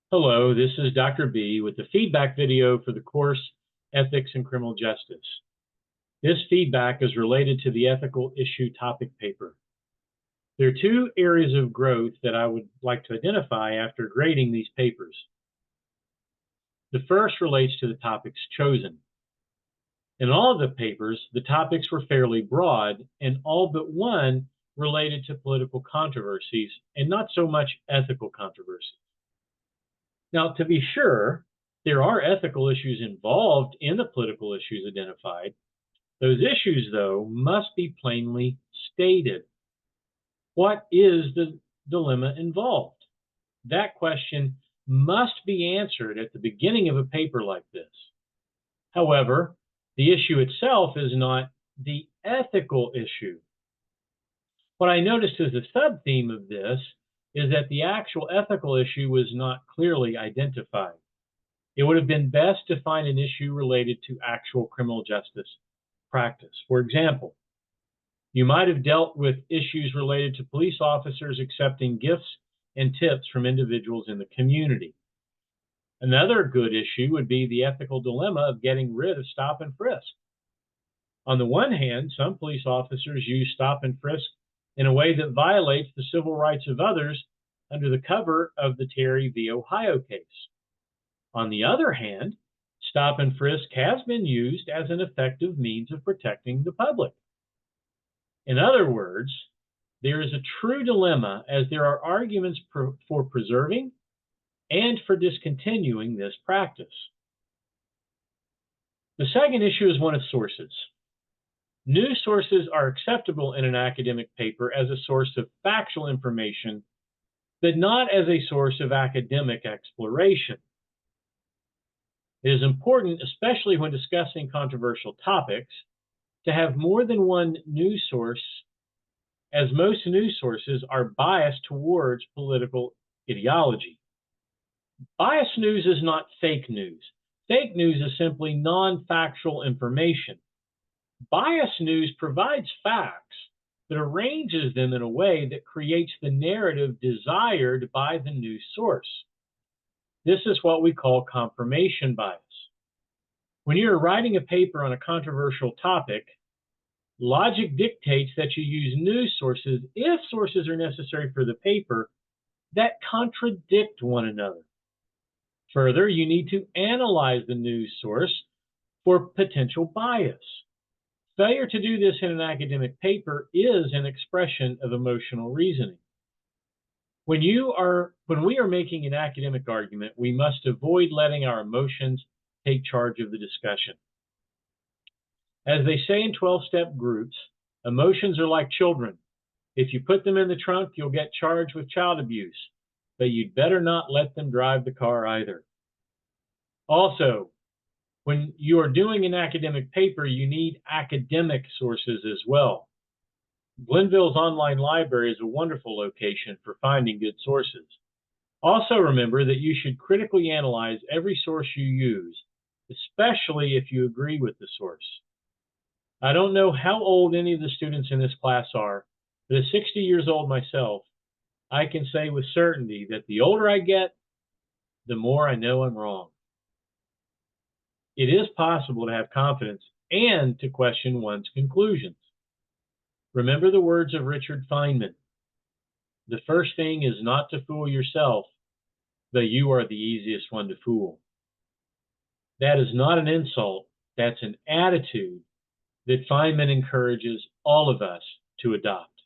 Hello, this is Dr. B with the feedback video for the course Ethics in Criminal Justice. This feedback is related to the ethical issue topic paper. There are two areas of growth that I would like to identify after grading these papers. The first relates to the topics chosen. In all of the papers, the topics were fairly broad, and all but one related to political controversies and not so much ethical controversies. Now, to be sure, there are ethical issues involved in the political issues identified. Those issues, though, must be plainly stated. What is the dilemma involved? That question must be answered at the beginning of a paper like this. However, the issue itself is not the ethical issue. What I noticed as a sub-theme of this is that the actual ethical issue was not clearly identified. It would have been best to find an issue related to actual criminal justice practice. For example, you might have dealt with issues related to police officers accepting gifts and tips from individuals in the community. Another good issue would be the ethical dilemma of getting rid of stop and frisk. On the one hand, some police officers use stop and frisk in a way that violates the civil rights of others under the cover of the Terry v. Ohio case. On the other hand, stop and frisk has been used as an effective means of protecting the public. In other words, there is a true dilemma as there are arguments for preserving and for discontinuing this practice. The second issue is one of sources. News sources are acceptable in an academic paper as a source of factual information, but not as a source of academic exploration. It is important, especially when discussing controversial topics, to have more than one news source, as most news sources are biased towards political ideology. Biased news is not fake news. Fake news is simply non-factual information. Biased news provides facts, but arranges them in a way that creates the narrative desired by the news source. This is what we call confirmation bias. When you're writing a paper on a controversial topic, logic dictates that you use news sources if sources are necessary for the paper that contradict one another. Further, you need to analyze the news source for potential bias. Failure to do this in an academic paper is an expression of emotional reasoning. When we are making an academic argument, we must avoid letting our emotions take charge of the discussion. As they say in 12-step groups, emotions are like children. If you put them in the trunk, you'll get charged with child abuse, but you'd better not let them drive the car either. Also, when you are doing an academic paper, you need academic sources as well. Glenville's online library is a wonderful location for finding good sources. Also remember that you should critically analyze every source you use, especially if you agree with the source. I don't know how old any of the students in this class are, but at 60 years old myself, I can say with certainty that the older I get, the more I know I'm wrong. It is possible to have confidence and to question one's conclusions. Remember the words of Richard Feynman. The first thing is not to fool yourself, but you are the easiest one to fool. That is not an insult. That's an attitude that Feynman encourages all of us to adopt.